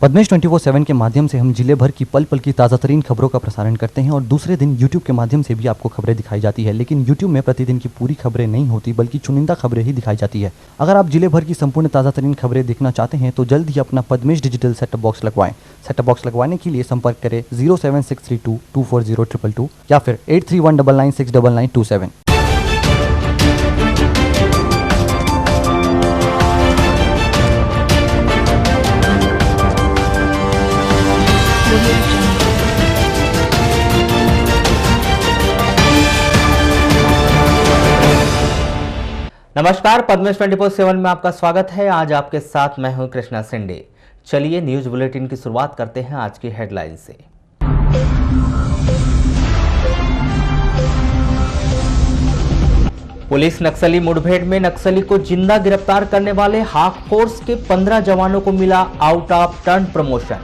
पद्मेश 24/7 के माध्यम से हम जिले भर की पल पल की ताज़ा तरीन खबरों का प्रसारण करते हैं और दूसरे दिन YouTube के माध्यम से भी आपको खबरें दिखाई जाती है। लेकिन YouTube में प्रतिदिन की पूरी खबरें नहीं होती बल्कि चुनिंदा खबरें ही दिखाई जाती है। अगर आप जिले भर की संपूर्ण ताज़ा तरीन खबरें देखना चाहते हैं तो जल्द ही अपना पद्मेश डिजिटल सेटअप बॉक्स लगवाएं। सेटअप बॉक्स लगवाने के लिए संपर्क करें 07632240222 या फिर 8319969927। नमस्कार, पद्मेश 24/7 में आपका स्वागत है। आज आपके साथ मैं हूं कृष्णा सिंडे। चलिए न्यूज बुलेटिन की शुरुआत करते हैं आज की हेडलाइन से। पुलिस नक्सली मुठभेड़ में नक्सली को जिंदा गिरफ्तार करने वाले हाक फोर्स के 15 जवानों को मिला out of turn promotion.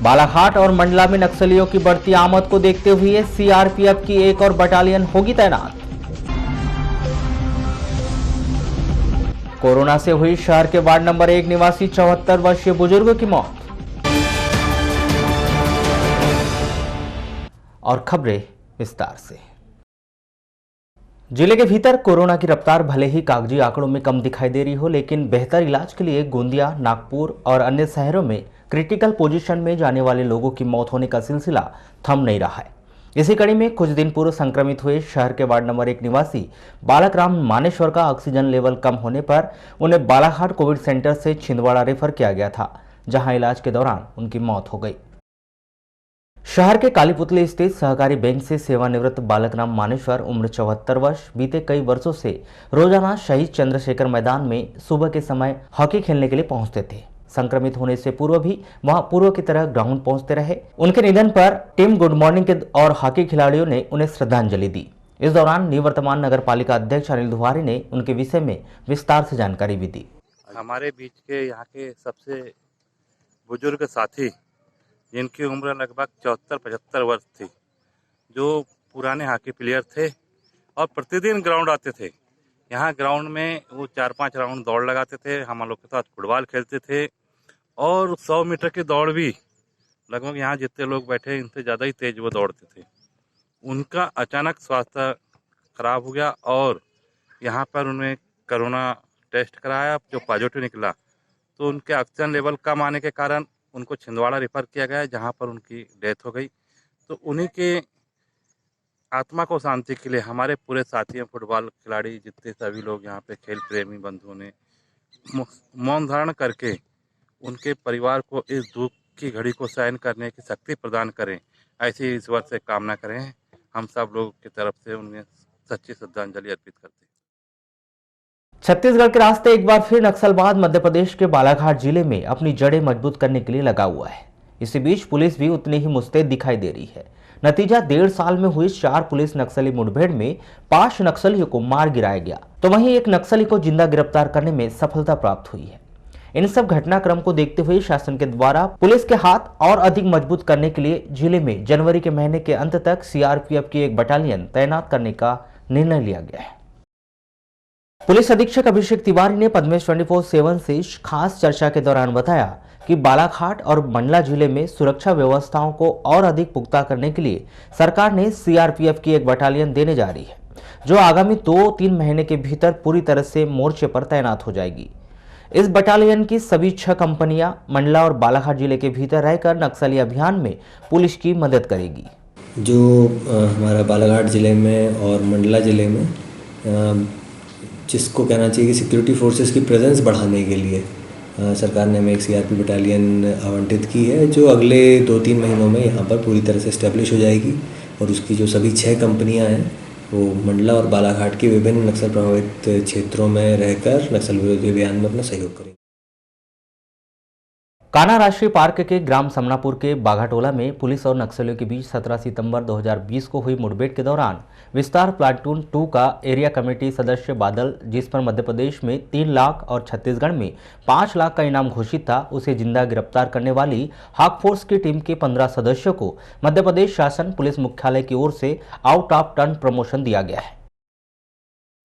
Balaghat और मंडला में नक्सलियों की बढ़ती आमद को देखते हुए सीआरपीएफ की एक और बटालियन होगी तैनात। कोरोना से हुई शहर के वार्ड नंबर 1 निवासी 74 वर्षीय बुजुर्ग की मौत। और खबरें विस्तार से। जिले के भीतर कोरोना की रफ्तार भले ही कागजी आंकड़ों में कम दिखाई दे रही हो, लेकिन बेहतर इलाज के लिए गोंदिया, नागपुर और अन्य शहरों में क्रिटिकल पोजीशन में जाने वाले लोगों की मौत होने का सिलसिला थम नहीं रहा है। इसी कड़ी में कुछ दिन पूर्व संक्रमित हुए शहर के वार्ड नंबर 1 निवासी बालक राम मानेश्वर का ऑक्सीजन लेवल कम होने पर उन्हें बालाघाट कोविड सेंटर से छिंदवाड़ा रेफर किया गया था, जहां इलाज के दौरान उनकी मौत हो गई। शहर के कालीपुतली स्थित सहकारी बैंक से सेवानिवृत्त बालक राम मानेश्वर उम्र 74 वर्ष बीते कई वर्षों से रोजाना शहीद चंद्रशेखर मैदान में सुबह के समय हॉकी खेलने के लिए पहुंचते थे। संक्रमित होने से पूर्व भी वहां पूर्व की तरह ग्राउंड पहुंचते रहे। उनके निधन पर टीम गुड मॉर्निंग के और हॉकी खिलाड़ियों ने उन्हें श्रद्धांजलि दी। इस दौरान निवर्तमान नगर पालिका अध्यक्ष अनिल दुहारी ने उनके विषय में विस्तार से जानकारी भी दी। हमारे बीच के यहाँ के सबसे बुजुर्ग साथी, जिनकी उम्र लगभग 74-75 वर्ष थी, जो पुराने हॉकी प्लेयर थे और प्रतिदिन ग्राउंड आते थे। यहाँ ग्राउंड में वो 4-5 राउंड दौड़ लगाते थे, हम लोग के साथ फुटबॉल खेलते थे और 100 मीटर की दौड़ भी लगभग यहाँ जितने लोग बैठे इनसे ज़्यादा ही तेज वो दौड़ते थे। उनका अचानक स्वास्थ्य खराब हो गया और यहाँ पर उन्हें कोरोना टेस्ट कराया, जो पॉजिटिव निकला, तो उनके ऑक्सीजन लेवल कम आने के कारण उनको छिंदवाड़ा रेफर किया गया, जहाँ पर उनकी डेथ हो गई। तो उन्हीं के आत्मा को शांति के लिए हमारे पूरे साथियों, फुटबॉल खिलाड़ी, जितने सभी लोग यहाँ पे खेल प्रेमी बंधुओं ने मौन धारण करके उनके परिवार को इस दुख की घड़ी को सहन करने की शक्ति प्रदान करें, ऐसी ईश्वर से कामना करें। हम सब लोग की तरफ से उन्हें सच्ची श्रद्धांजलि अर्पित करते हैं। छत्तीसगढ़ के रास्ते एक बार फिर नक्सलवाद मध्य प्रदेश के बालाघाट जिले में अपनी जड़ें मजबूत करने के लिए लगा हुआ है। इसी बीच पुलिस भी उतनी ही मुस्तैद दिखाई दे रही है। नतीजा 1.5 साल में हुई 4 पुलिस नक्सली मुठभेड़ में 5 नक्सलियों को मार गिराया गया, तो वहीं एक नक्सली को जिंदा गिरफ्तार करने में सफलता प्राप्त हुई है। इन सब घटनाक्रम को देखते हुए शासन के द्वारा पुलिस के हाथ और अधिक मजबूत करने के लिए जिले में जनवरी के महीने के अंत तक सीआरपीएफ की एक बटालियन तैनात करने का निर्णय लिया गया है। पुलिस अधीक्षक अभिषेक तिवारी ने पद्मेश 24/7 से खास चर्चा के दौरान बताया कि बालाघाट और मंडला जिले में सुरक्षा व्यवस्थाओं को और अधिक पुख्ता करने के लिए सरकार ने सीआरपीएफ की एक बटालियन देने जा रही है, जो आगामी 2-3 महीने के भीतर पूरी तरह से मोर्चे पर तैनात हो जाएगी। इस बटालियन की सभी 6 कंपनियां मंडला और बालाघाट जिले के भीतर रहकर नक्सली अभियान में पुलिस की मदद करेगी। जो हमारा बालाघाट ज़िले में और मंडला ज़िले में जिसको कहना चाहिए कि सिक्योरिटी फोर्सेस की प्रेजेंस बढ़ाने के लिए सरकार ने हमें एक सीआरपी बटालियन आवंटित की है, जो अगले 2-3 महीनों में यहाँ पर पूरी तरह से इस्टेब्लिश हो जाएगी और उसकी जो सभी 6 कंपनियाँ हैं वो मंडला और बालाघाट के विभिन्न नक्सल प्रभावित क्षेत्रों में रहकर नक्सल विरोधी अभियान में अपना सहयोग करेंगे। कान्हा राष्ट्रीय पार्क के ग्राम समनापुर के बाघाटोला में पुलिस और नक्सलियों के बीच 17 सितंबर 2020 को हुई मुठभेड़ के दौरान विस्तार प्लाटून 2 का एरिया कमेटी सदस्य बादल, जिस पर मध्य प्रदेश में 3 लाख और छत्तीसगढ़ में 5 लाख का इनाम घोषित था, उसे जिंदा गिरफ्तार करने वाली हाक फोर्स की टीम के 15 सदस्यों को मध्य प्रदेश शासन पुलिस मुख्यालय की ओर से आउट ऑफ टर्न प्रमोशन दिया गया है।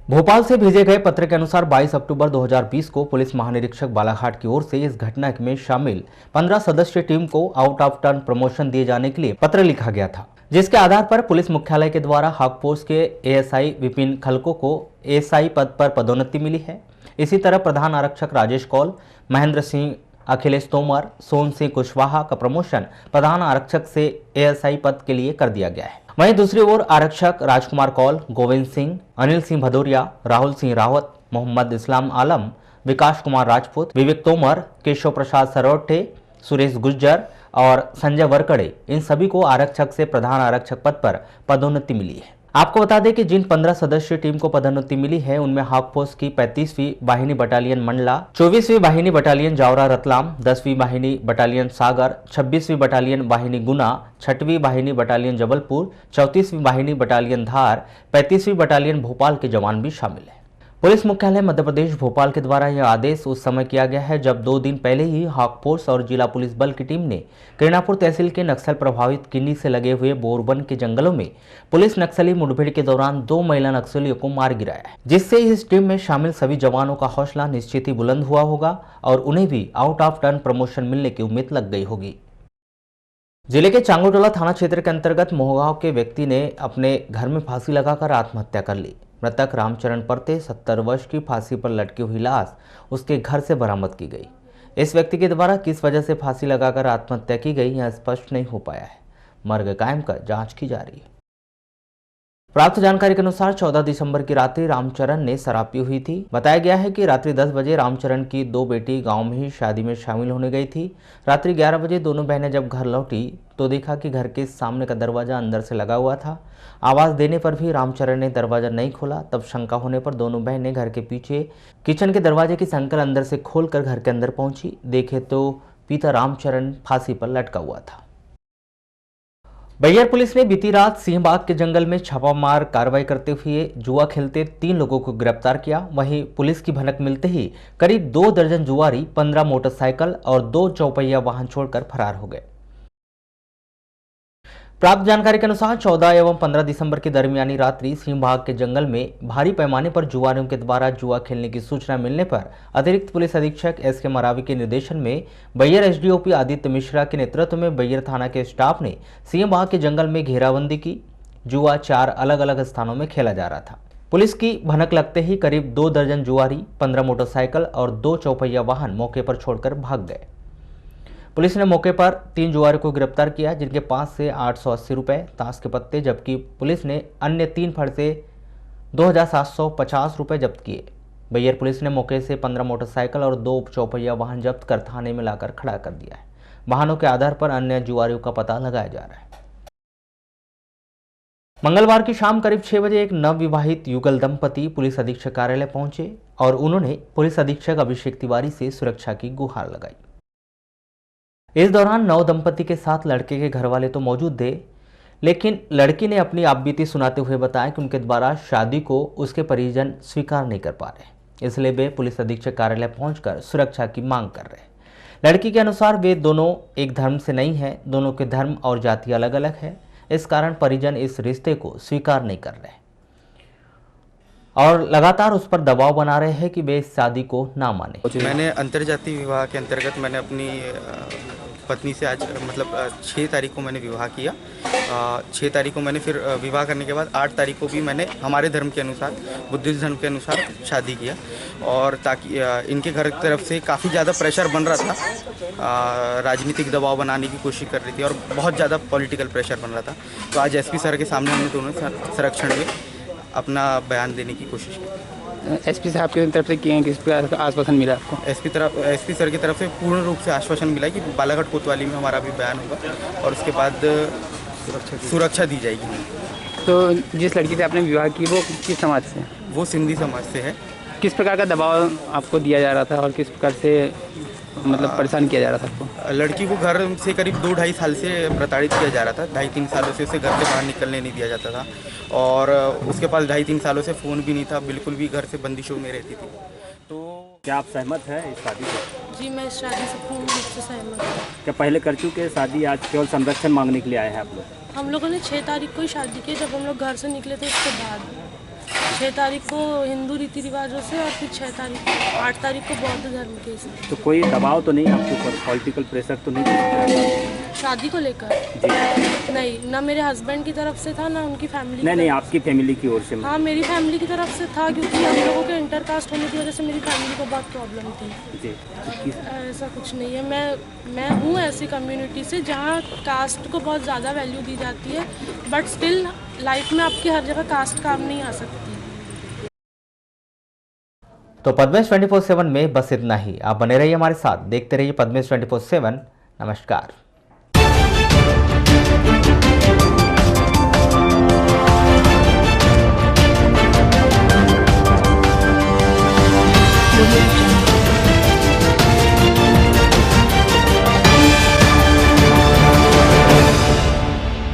भोपाल से भेजे गए पत्र के अनुसार 22 अक्टूबर 2020 को पुलिस महानिरीक्षक बालाघाट की ओर से इस घटना में शामिल 15 सदस्यीय टीम को आउट ऑफ टर्न प्रमोशन दिए जाने के लिए पत्र लिखा गया था, जिसके आधार पर पुलिस मुख्यालय के द्वारा हाक पोस्ट के एएसआई विपिन खलको को एएसआई पद पर पदोन्नति मिली है। इसी तरह प्रधान आरक्षक राजेश कौल, महेंद्र सिंह, अखिलेश तोमर, सोन सिंह कुशवाहा का प्रमोशन प्रधान आरक्षक से एएसआई पद के लिए कर दिया गया है। वहीं दूसरी ओर आरक्षक राजकुमार कौल, गोविंद सिंह, अनिल सिंह भदौरिया, राहुल सिंह रावत, मोहम्मद इस्लाम आलम, विकास कुमार राजपूत, विवेक तोमर, केशव प्रसाद सरोटे, सुरेश गुज्जर और संजय वरकड़े, इन सभी को आरक्षक से प्रधान आरक्षक पद पर पदोन्नति मिली है। आपको बता दें कि जिन 15 सदस्यीय टीम को पदोन्नति मिली है उनमें हाक पोस्ट की 35वीं वाहिनी बटालियन मंडला, 24वीं वाहिनी बटालियन जावरा रतलाम, 10वीं वाहिनी बटालियन सागर, 26वीं बटालियन वाहिनी गुना, 6वीं वाहिनी बटालियन जबलपुर, 34वीं वाहिनी बटालियन धार, 35वीं बटालियन भोपाल के जवान भी शामिल हैं। पुलिस मुख्यालय मध्य प्रदेश भोपाल के द्वारा यह आदेश उस समय किया गया है जब 2 दिन पहले ही हाक फोर्स और जिला पुलिस बल की टीम ने किरणापुर तहसील के नक्सल प्रभावित किन्नी से लगे हुए बोरबन के जंगलों में पुलिस नक्सली मुठभेड़ के दौरान 2 महिला नक्सलियों को मार गिराया है, जिससे इस टीम में शामिल सभी जवानों का हौसला निश्चित ही बुलंद हुआ होगा और उन्हें भी आउट ऑफ टर्न प्रमोशन मिलने की उम्मीद लग गई होगी। जिले के चांगुटोला थाना क्षेत्र के अंतर्गत मोहगांव के व्यक्ति ने अपने घर में फांसी लगाकर आत्महत्या कर ली। मृतक रामचरण परते 70 वर्ष की फांसी पर लटकी हुई लाश उसके घर से बरामद की गई। इस व्यक्ति के द्वारा किस वजह से फांसी लगाकर आत्महत्या की गई यह स्पष्ट नहीं हो पाया है। मर्ग कायम कर जांच की जा रही है। प्राप्त जानकारी के अनुसार 14 दिसंबर की रात्रि रामचरण ने शराब पी हुई थी। बताया गया है कि रात्रि 10 बजे रामचरण की 2 बेटी गांव में ही शादी में शामिल होने गई थी। रात्रि 11 बजे दोनों बहनें जब घर लौटी तो देखा कि घर के सामने का दरवाजा अंदर से लगा हुआ था। आवाज देने पर भी रामचरण ने दरवाजा नहीं खोला। तब शंका होने पर दोनों बहनें घर के पीछे किचन के दरवाजे की संकल अंदर से खोलकर घर के अंदर पहुंची। देखे तो पिता रामचरण फांसी पर लटका हुआ था। बैयर पुलिस ने बीती रात सिंहबाग के जंगल में छापामार कार्रवाई करते हुए जुआ खेलते 3 लोगों को गिरफ्तार किया। वहीं पुलिस की भनक मिलते ही करीब 2 दर्जन जुआरी, 15 मोटरसाइकिल और 2 चौपहिया वाहन छोड़कर फरार हो गए। प्राप्त जानकारी के अनुसार 14 एवं 15 दिसंबर की दरमियानी रात्रि सिंहबाग के जंगल में भारी पैमाने पर जुआरियों के द्वारा जुआ खेलने की सूचना मिलने पर अतिरिक्त पुलिस अधीक्षक एस.के. मरावी के निर्देशन में बैयर एसडीओपी आदित्य मिश्रा के नेतृत्व में बैयर थाना के स्टाफ ने सिंहबाग के जंगल में घेराबंदी की। जुआ 4 अलग अलग स्थानों में खेला जा रहा था। पुलिस की भनक लगते ही करीब 2 दर्जन जुआरी, 15 मोटरसाइकिल और 2 चौपहिया वाहन मौके पर छोड़कर भाग गए। पुलिस ने मौके पर 3 जुआरियों को गिरफ्तार किया, जिनके पास से 880 रुपए ताश के पत्ते, जबकि पुलिस ने अन्य 3 फर्से 2750 रुपए जब्त किए। बैयर पुलिस ने मौके से 15 मोटरसाइकिल और 2 चौपहिया वाहन जब्त कर थाने में लाकर खड़ा कर दिया है। वाहनों के आधार पर अन्य जुआरियों का पता लगाया जा रहा है। मंगलवार की शाम करीब 6 बजे एक नवविवाहित युगल दंपति पुलिस अधीक्षक कार्यालय पहुंचे और उन्होंने पुलिस अधीक्षक अभिषेक तिवारी से सुरक्षा की गुहार लगाई। इस दौरान नव दंपति के साथ लड़के के घर वाले तो मौजूद थे, लेकिन लड़की ने अपनी आपबीती सुनाते हुए बताया कि उनके द्वारा शादी को उसके परिजन स्वीकार नहीं कर पा रहे, इसलिए वे पुलिस अधीक्षक कार्यालय पहुंचकर सुरक्षा की मांग कर रहे हैं। लड़की के अनुसार वे दोनों एक धर्म से नहीं है, दोनों के धर्म और जाति अलग अलग है। इस कारण परिजन इस रिश्ते को स्वीकार नहीं कर रहे और लगातार उस पर दबाव बना रहे हैं कि वे इस शादी को ना माने। मैंने अंतर्जातीय विवाह के अंतर्गत मैंने अपनी पत्नी से आज मतलब 6 तारीख को मैंने विवाह किया। 6 तारीख को मैंने फिर विवाह करने के बाद 8 तारीख को भी मैंने हमारे धर्म के अनुसार, बुद्धिस्ट धर्म के अनुसार शादी किया। और ताकि इनके घर की तरफ से काफ़ी ज़्यादा प्रेशर बन रहा था, राजनीतिक दबाव बनाने की कोशिश कर रही थी और बहुत ज़्यादा पॉलिटिकल प्रेशर बन रहा था। तो आज एसपी सर के सामने हमने दोनों संरक्षण में अपना बयान देने की कोशिश की। एसपी साहब की तरफ से किए हैं, किस प्रकार का आश्वासन मिला आपको? एसपी सर की तरफ से पूर्ण रूप से आश्वासन मिला कि बालाघाट कोतवाली में हमारा भी बयान होगा और उसके बाद सुरक्षा दी जाएगी। तो जिस लड़की से आपने विवाह की वो किस समाज से? वो सिंधी समाज से है। किस प्रकार का दबाव आपको दिया जा रहा था और किस प्रकार से मतलब परेशान किया जा रहा था आपको? लड़की को घर से करीब 2-2.5 साल से प्रताड़ित किया जा रहा था। 2.5-3 सालों से उसे घर से बाहर निकलने नहीं दिया जाता था और उसके पास 2.5-3 सालों से फ़ोन भी नहीं था, बिल्कुल भी घर से बंदिशों में रहती थी। तो क्या आप सहमत हैं इस शादी से? जी, मैं इस शादी से पूर्ण रूप से सहमत हूँ। क्या पहले कर चुके शादी, आज केवल संरक्षण मांगने के लिए आए हैं आप लोग? हम लोगों ने 6 तारीख को ही शादी की, जब हम लोग घर से निकले थे उसके बाद। 6 तारीख को हिंदू रीति रिवाजों से और फिर 8 तारीख को बौद्ध धर्म के हिसाब तो कोई दबाव तो नहीं आपके ऊपर, पॉलिटिकल प्रेशर तो नहीं? से। शादी को लेकर जी नहीं, ना मेरे हस्बैंड की तरफ से था ना उनकी फैमिली नहीं, आपकी फैमिली की ओर से? हाँ, मेरी फैमिली की तरफ से था, क्योंकि हम लोगों के इंटरकास्ट होने की वजह से मेरी फैमिली को बहुत प्रॉब्लम थी। जी ऐसा कुछ नहीं है। मैं हूँ ऐसी कम्युनिटी से जहाँ कास्ट को बहुत ज़्यादा वैल्यू दी जाती है, बट स्टिल लाइफ में आपकी हर जगह कास्ट काम नहीं आ सकती। तो पद्मेश 24/7 में बस इतना ही। आप बने रहिए हमारे साथ, देखते रहिए पद्मेश 24/7। नमस्कार।